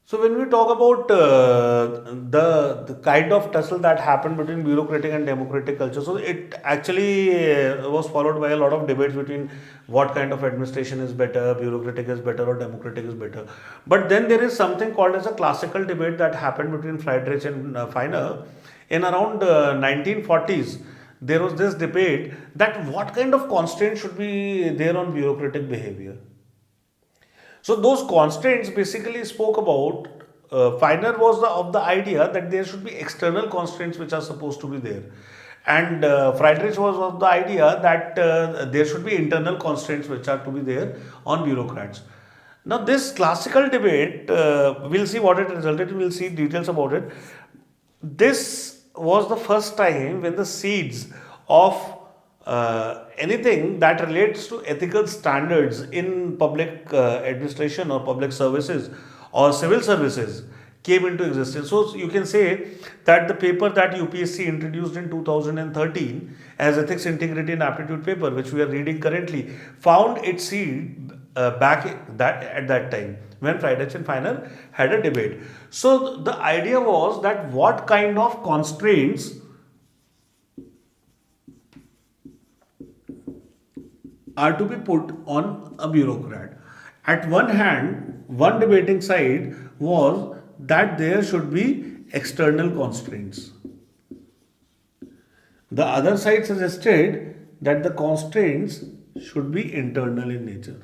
So when we talk about the kind of tussle that happened between bureaucratic and democratic culture, so it actually was followed by a lot of debates between what kind of administration is better, bureaucratic is better, or democratic is better. But then there is something called as a classical debate that happened between Friedrich and Feiner in around 1940s. There was this debate that what kind of constraint should be there on bureaucratic behavior. So those constraints basically spoke about. Feiner was of the idea that there should be external constraints which are supposed to be there, and Friedrich was of the idea that there should be internal constraints which are to be there on bureaucrats. Now this classical debate, we'll see what it resulted in. We'll see details about it. This was the first time when the seeds of anything that relates to ethical standards in public administration or public services or civil services came into existence. So you can say that the paper that UPSC introduced in 2013 as Ethics, Integrity and Aptitude paper, which we are reading currently, found its seed back that at that time when Friedrich and Feiner had a debate. So the idea was that what kind of constraints are to be put on a bureaucrat. At one hand, one debating side was that there should be external constraints. The other side suggested that the constraints should be internal in nature.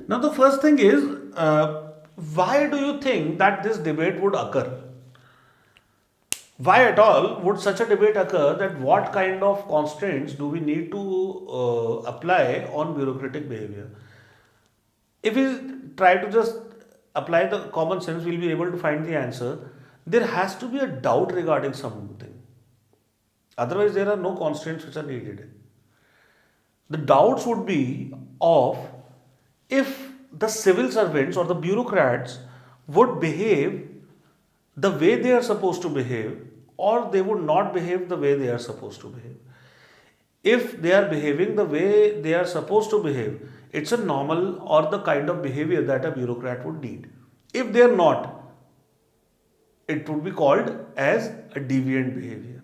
Now, the first thing is, why do you think that this debate would occur? Why at all would such a debate occur that what kind of constraints do we need to apply on bureaucratic behavior? If we try to just apply the common sense, we'll be able to find the answer. There has to be a doubt regarding something. Otherwise, there are no constraints which are needed. The doubts would be of if the civil servants or the bureaucrats would behave the way they are supposed to behave, or they would not behave the way they are supposed to behave. If they are behaving the way they are supposed to behave, it's a normal or the kind of behavior that a bureaucrat would need. If they are not, it would be called as a deviant behavior.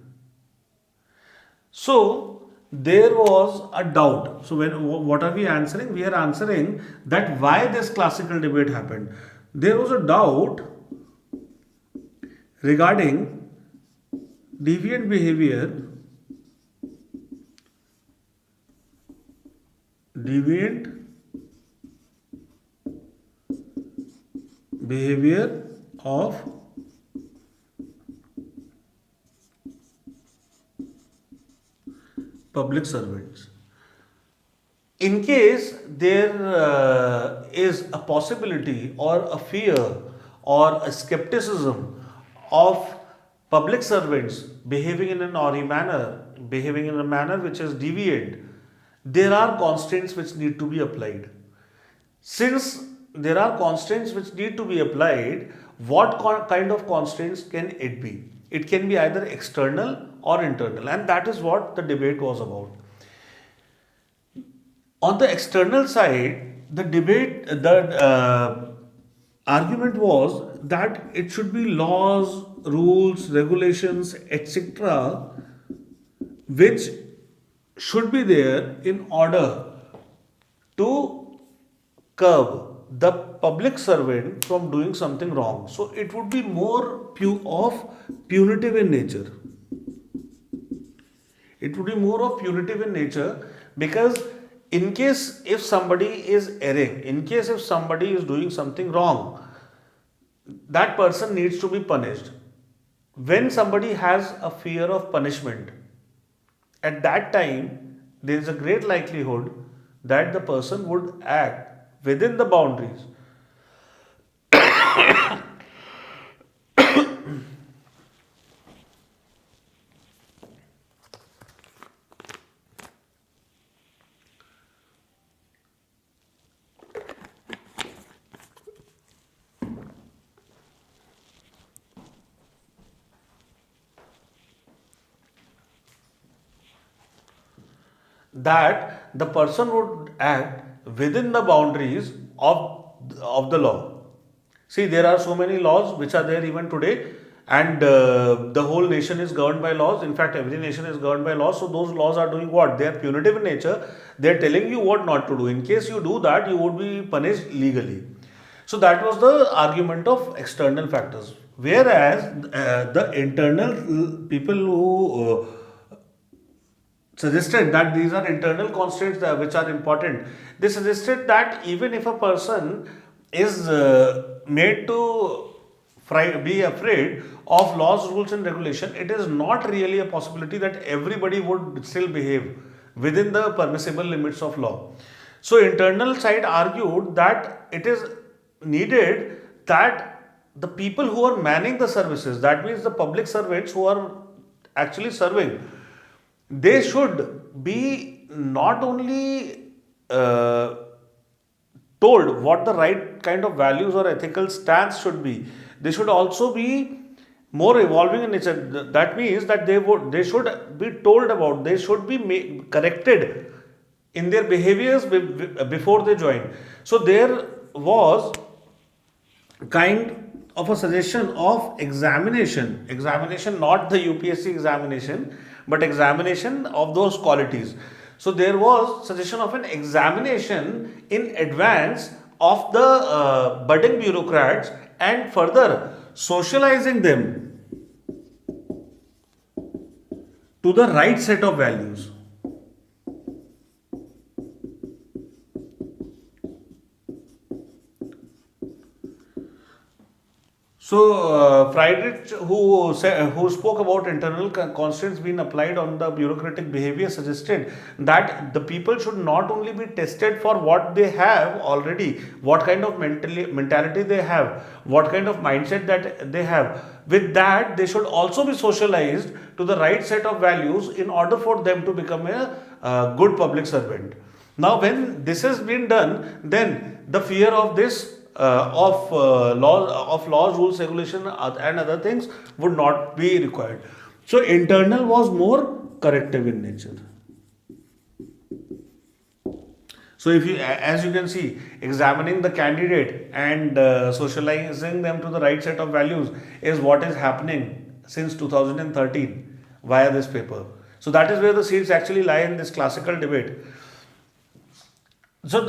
So there was a doubt. So what are we answering? We are answering that why this classical debate happened. There was a doubt regarding deviant behavior of public servants. In case there is a possibility or a fear or a skepticism of public servants behaving in an ori manner, behaving in a manner which is deviant, there are constraints which need to be applied. Since there are constraints which need to be applied, what kind of constraints can it be? It can be either external or internal, and that is what the debate was about. On the external side, the argument was that it should be laws, rules, regulations, etc., which should be there in order to curb the public servant from doing something wrong. So it would be more punitive in nature. It would be more of punitive in nature because in case if somebody is erring, in case if somebody is doing something wrong, that person needs to be punished. When somebody has a fear of punishment, at that time there is a great likelihood that the person would act within the boundaries. That the person would act within the boundaries of the law. See, there are so many laws which are there even today, and the whole nation is governed by laws. In fact, every nation is governed by laws. So those laws are doing what? They are punitive in nature. They are telling you what not to do. In case you do that, you would be punished legally. So that was the argument of external factors. Whereas the internal people who suggested that these are internal constraints which are important. They suggested that even if a person is made to be afraid of laws, rules, and regulation, it is not really a possibility that everybody would still behave within the permissible limits of law. So, internal side argued that it is needed that the people who are manning the services, that means the public servants who are actually serving, they should be not only told what the right kind of values or ethical stance should be, they should also be more evolving in nature. That means that they should be told about, they should be corrected in their behaviors before they join. So there was kind of a suggestion of examination, not the UPSC examination, but examination of those qualities. So there was suggestion of an examination in advance of the budding bureaucrats, and further socializing them to the right set of values. So Friedrich, who spoke about internal constraints being applied on the bureaucratic behavior, suggested that the people should not only be tested for what they have already, what kind of mentality they have, what kind of mindset that they have. With that, they should also be socialized to the right set of values in order for them to become a good public servant. Now, when this has been done, then the fear of this laws, rules, regulation, and other things would not be required. So internal was more corrective in nature. So if you, as you can see, examining the candidate and socializing them to the right set of values is what is happening since 2013 via this paper. So that is where the seeds actually lie in this classical debate. So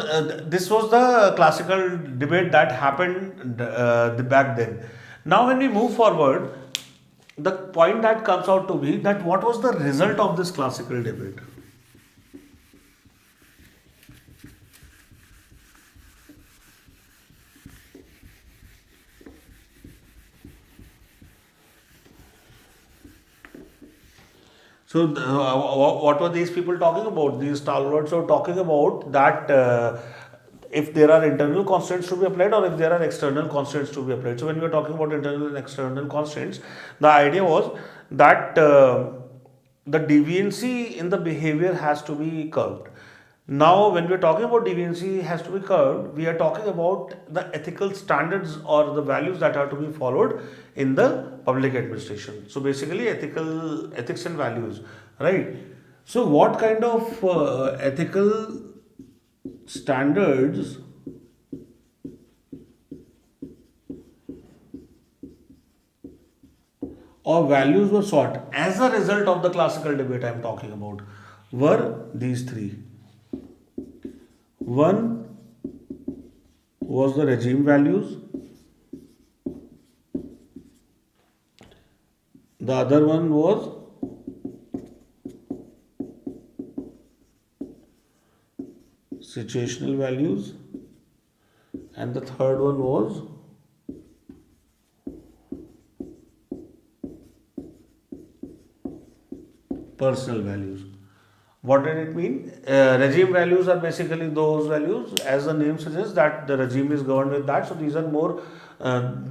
this was the classical debate that happened back then. Now when we move forward, the point that comes out to be that what was the result of this classical debate? So, what were these people talking about? These stalwarts were talking about that if there are internal constraints to be applied or if there are external constraints to be applied. So, when we are talking about internal and external constraints, the idea was that the deviancy in the behavior has to be curbed. Now, when we are talking about deviancy has to be curbed, we are talking about the ethical standards or the values that are to be followed in the public administration. So, basically, ethics and values, right? So, what kind of ethical standards or values were sought as a result of the classical debate I am talking about were these three. One was the regime values, the other one was situational values, and the third one was personal values. What did it mean? Regime values are basically those values, as the name suggests, that the regime is governed with that. So these are more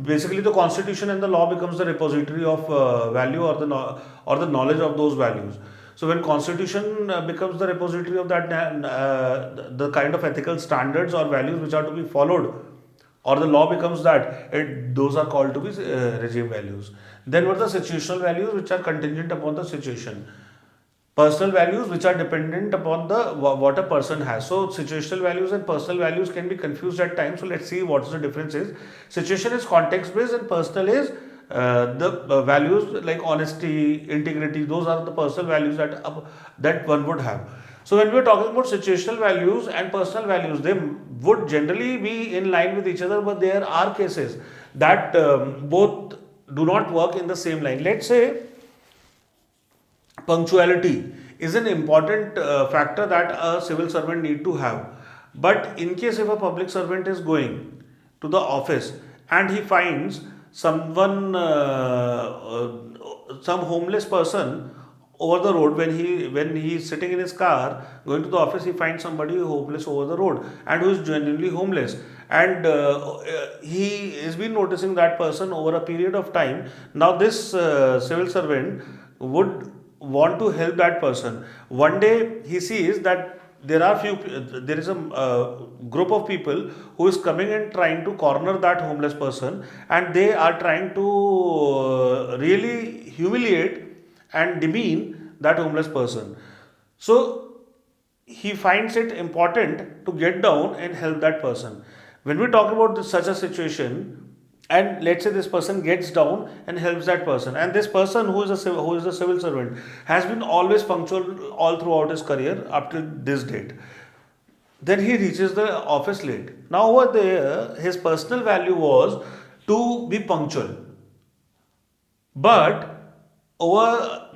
basically the constitution and the law becomes the repository of value or the knowledge of those values. So when constitution becomes the repository of that, the kind of ethical standards or values which are to be followed, or the law becomes that, those are called to be regime values. Then what are the situational values, which are contingent upon the situation. personal values which are dependent upon the what a person has. So situational values and personal values can be confused at times. So let's see what the difference is. Situation is context based and personal is the values like honesty, integrity. Those are the personal values that one would have. So when we are talking about situational values and personal values, they would generally be in line with each other, but there are cases that both do not work in the same line. Let's say punctuality is an important factor that a civil servant need to have. But in case if a public servant is going to the office and he finds someone, some homeless person over the road, when he is sitting in his car going to the office, he finds somebody homeless over the road and who is genuinely homeless, and he has been noticing that person over a period of time. Now this civil servant would want to help that person. One day he sees that there is a group of people who is coming and trying to corner that homeless person, and they are trying to really humiliate and demean that homeless person. So he finds it important to get down and help that person. When we talk about such a situation, and let's say this person gets down and helps that person, and this person who is a civil servant has been always punctual all throughout his career up to this date, then he reaches the office late. Now over there his personal value was to be punctual, but over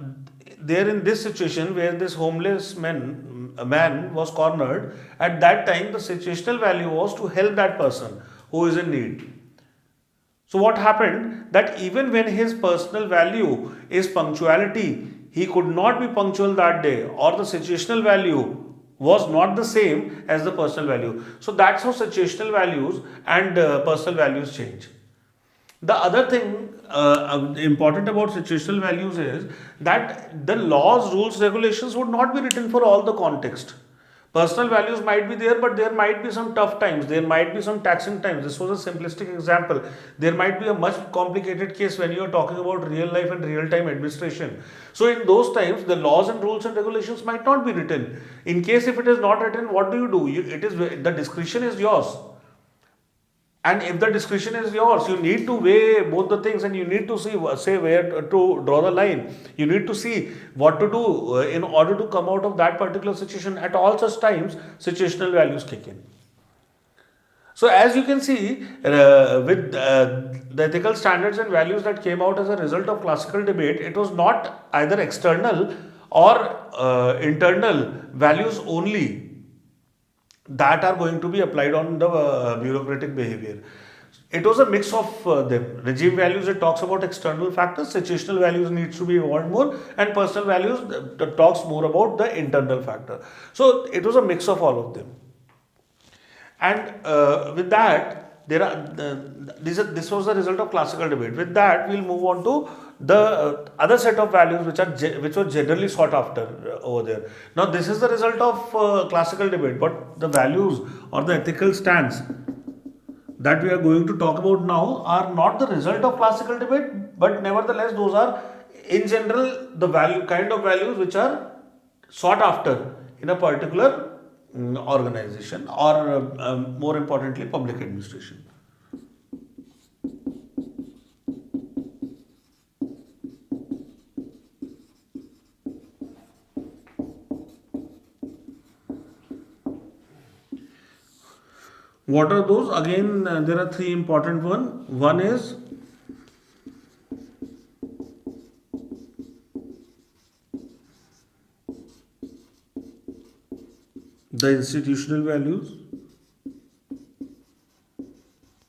there in this situation where this homeless man was cornered, at that time the situational value was to help that person who is in need. So what happened that even when his personal value is punctuality, he could not be punctual that day, or the situational value was not the same as the personal value. So that's how situational values and personal values change. The other thing important about situational values is that the laws, rules, regulations would not be written for all the context. Personal values might be there, but there might be some tough times, there might be some taxing times. This was a simplistic example. There might be a much complicated case when you are talking about real life and real time administration. So in those times, the laws and rules and regulations might not be written. In case if it is not written, what do? The discretion is yours. And if the discretion is yours, you need to weigh both the things, and you need to say where to draw the line. You need to see what to do in order to come out of that particular situation. At all such times, situational values kick in. So as you can see, with the ethical standards and values that came out as a result of classical debate, it was not either external or internal values only that are going to be applied on the bureaucratic behavior. It was a mix of them. Regime values, it talks about external factors. Situational values needs to be evolved more, and personal values talks more about the internal factor. So it was a mix of all of them. And with that, this was the result of classical debate. With that, we'll move on to the other set of values which were generally sought after over there. Now, this is the result of classical debate, but the values or the ethical stance that we are going to talk about now are not the result of classical debate, but nevertheless, those are in general the kind of values which are sought after in a particular organization, or more importantly, public administration. What are those? Again, there are three important ones. One is the institutional values,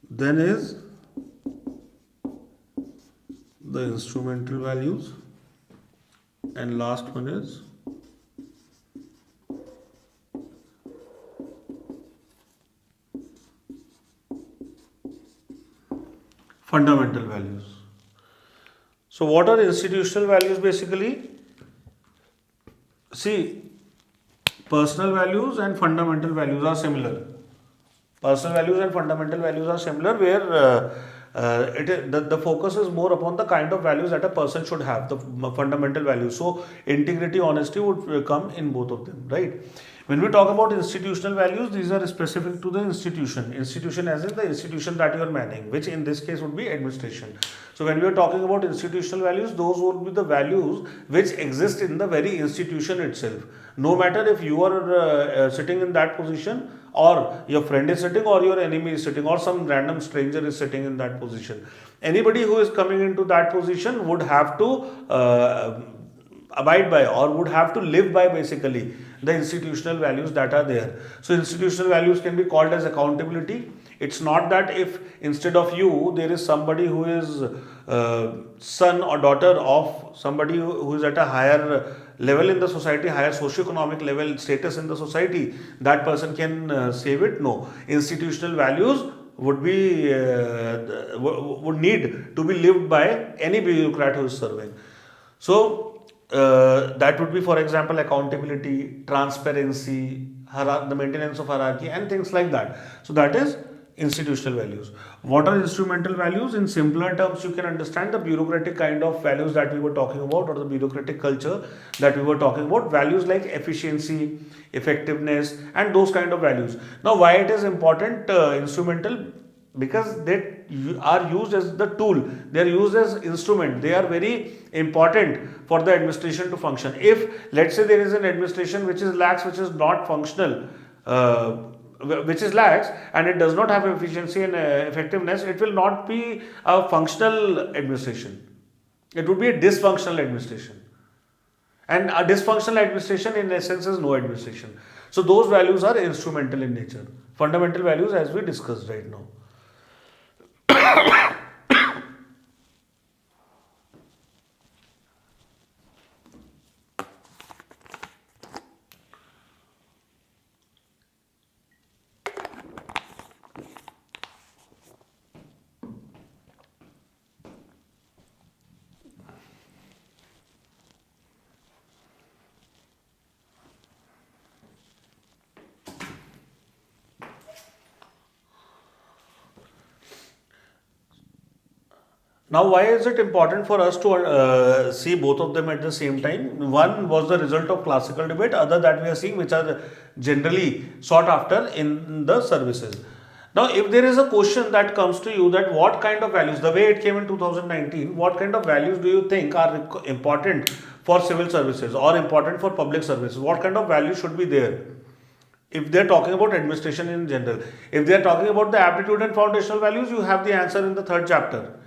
then is the instrumental values, and last one is fundamental values. So what are institutional values basically? See, personal values and fundamental values are similar. Personal values and fundamental values are similar, where The focus is more upon the kind of values that a person should have, the fundamental values. So integrity, honesty would come in both of them, right? When we talk about institutional values, these are specific to the institution. Institution as in the institution that you are managing, which in this case would be administration. So when we are talking about institutional values, those would be the values which exist in the very institution itself. No matter if you are sitting in that position, or your friend is sitting, or your enemy is sitting, or some random stranger is sitting in that position. Anybody who is coming into that position would have to abide by, or would have to live by, basically the institutional values that are there. So institutional values can be called as accountability. It's not that if instead of you there is somebody who is son or daughter of somebody who is at a higher level in the society, higher socioeconomic level status in the society, that person can save it. No, institutional values would be would need to be lived by any bureaucrat who is serving. So that would be, for example, accountability, transparency, the maintenance of hierarchy, and things like that. So that is institutional values. What are instrumental values? In simpler terms, you can understand the bureaucratic kind of values that we were talking about, or the bureaucratic culture that we were talking about. Values like efficiency, effectiveness, and those kind of values. Now, why it is important, instrumental? Because they are used as the tool, they are used as instrument, they are very important for the administration to function. If let's say there is an administration which is lax, which is not functional, which is lax, and it does not have efficiency and effectiveness, it will not be a functional administration. It would be a dysfunctional administration. And a dysfunctional administration in essence is no administration. So those values are instrumental in nature. Fundamental values, as we discussed right now. Now, why is it important for us to see both of them at the same time? One was the result of classical debate, other that we are seeing, which are generally sought after in the services. Now, if there is a question that comes to you that what kind of values, the way it came in 2019, what kind of values do you think are important for civil services or important for public services? What kind of values should be there? If they are talking about administration in general, if they are talking about the aptitude and foundational values, you have the answer in the third chapter,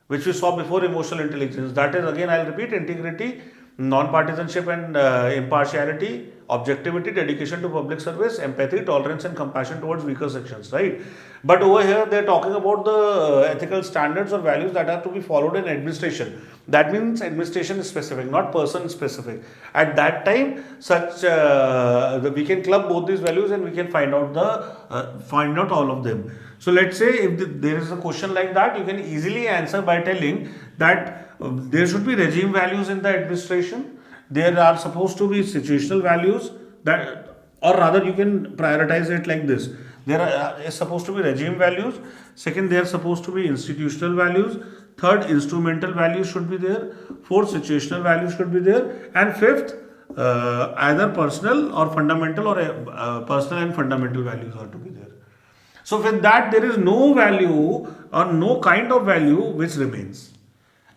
which we saw before, emotional intelligence. That is, again, I'll repeat, integrity, non-partisanship and impartiality, objectivity, dedication to public service, empathy, tolerance and compassion towards weaker sections, right? But over here, they're talking about the ethical standards or values that are to be followed in administration. That means administration is specific, not person specific. At that time, we can club both these values and we can find out all of them. So let's say if there is a question like that, you can easily answer by telling that there should be regime values in the administration. There are supposed to be situational values that, or rather you can prioritize it like this. There is supposed to be regime values. Second, there are supposed to be institutional values. Third, instrumental values should be there. Fourth, situational values should be there. And fifth, either personal or fundamental, or personal and fundamental values are to be there. So with that, there is no value or no kind of value which remains.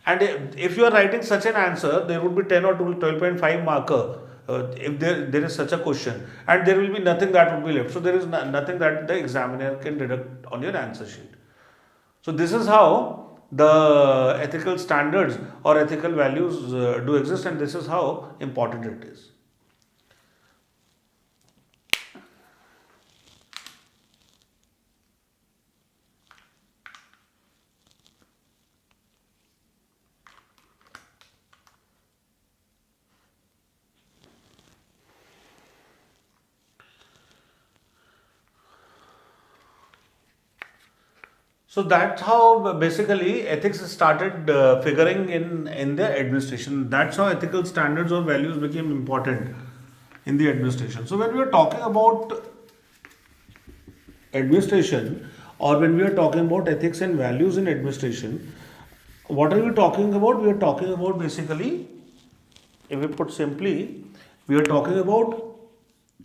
And if you are writing such an answer, there would be 10 or 12.5 marker if there is such a question, and there will be nothing that would be left. So there is nothing that the examiner can deduct on your answer sheet. So this is how the ethical standards or ethical values do exist, and this is how important it is. So that's how basically ethics started figuring in the administration. That's how ethical standards or values became important in the administration. So when we are talking about administration or when we are talking about ethics and values in administration, what are we talking about? We are talking about basically, if we put simply, we are talking about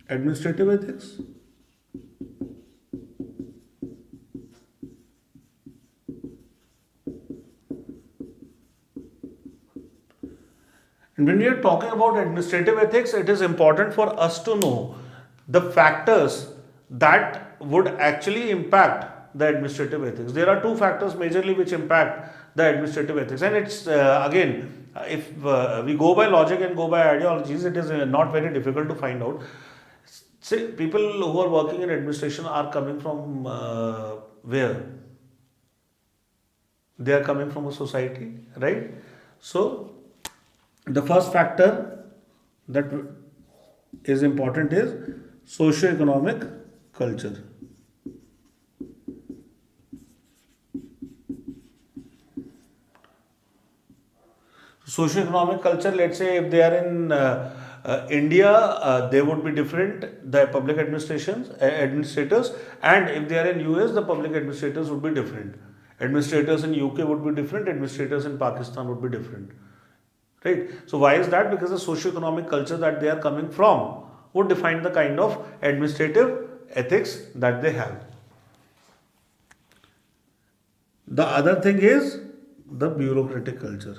administrative ethics, and when we are talking about administrative ethics, it is important for us to know the factors that would actually impact the administrative ethics. There are two factors majorly which impact the administrative ethics, and it's again, if we go by logic and go by ideologies, it is not very difficult to find out. See, people who are working in administration are coming from where? They are coming from a society, right? So, the first factor that is important is socio-economic culture. Socio-economic culture, let's say if they are in India, they would be different, the public administrators, and if they are in US, the public administrators would be different. Administrators in UK would be different, administrators in Pakistan would be different. Right? So why is that? Because the socio-economic culture that they are coming from would define the kind of administrative ethics that they have. The other thing is the bureaucratic culture.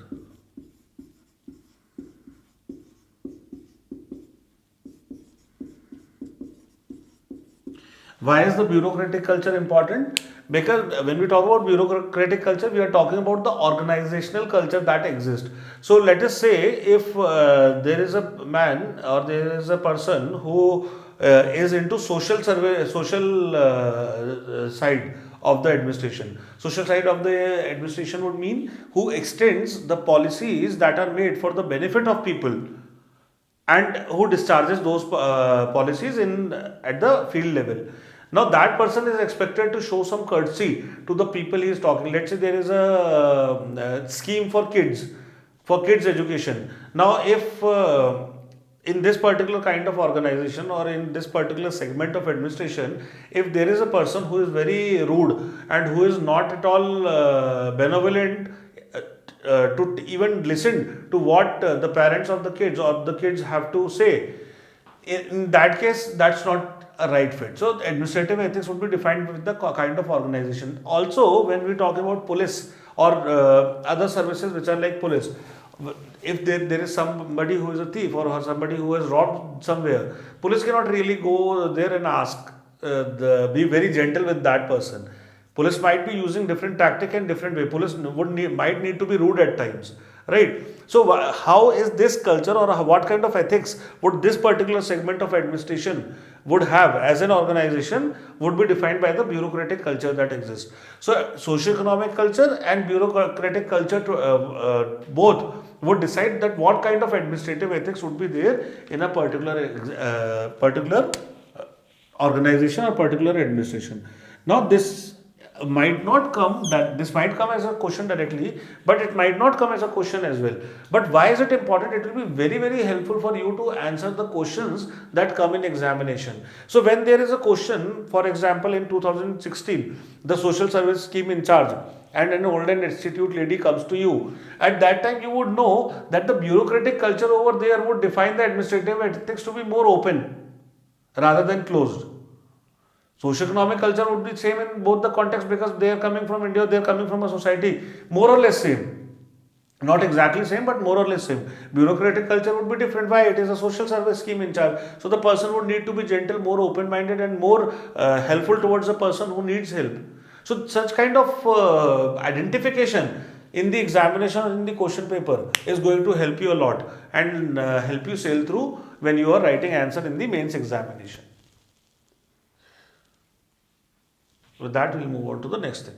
Why is the bureaucratic culture important? Because when we talk about bureaucratic culture, we are talking about the organizational culture that exists. So let us say if there is a man or there is a person who is into social survey, social side of the administration. Social side of the administration would mean who extends the policies that are made for the benefit of people and who discharges those policies in at the field level. Now that person is expected to show some courtesy to the people he is talking. Let's say there is a scheme for kids education. Now if in this particular kind of organization or in this particular segment of administration, if there is a person who is very rude and who is not at all benevolent to even listen to what the parents of the kids or the kids have to say, in that case, that's not a right fit. So administrative ethics would be defined with the kind of organization. Also, when we talk about police or other services which are like police, if there is somebody who is a thief or somebody who has robbed somewhere, police cannot really go there and ask, be very gentle with that person. Police might be using different tactic and different way. Police might need to be rude at times, right? So how is this culture or what kind of ethics would this particular segment of administration would have as an organization would be defined by the bureaucratic culture that exists. So socio-economic culture and bureaucratic culture both would decide that what kind of administrative ethics would be there in a particular organization or particular administration. Now this might not come this might come as a question directly, but it might not come as a question as well. But why is it important? It will be very, very helpful for you to answer the questions that come in examination. So when there is a question, for example, in 2016, the social service scheme in charge and an Olden Institute lady comes to you, at that time you would know that the bureaucratic culture over there would define the administrative ethics to be more open rather than closed. Socio-economic culture would be same in both the contexts because they are coming from India, they are coming from a society more or less same. Not exactly same, but more or less same. Bureaucratic culture would be different. Why? It is a social service scheme in charge. So the person would need to be gentle, more open-minded and more helpful towards the person who needs help. So such kind of identification in the examination or in the question paper is going to help you a lot and help you sail through when you are writing answer in the mains examination. With that, we'll move on to the next thing.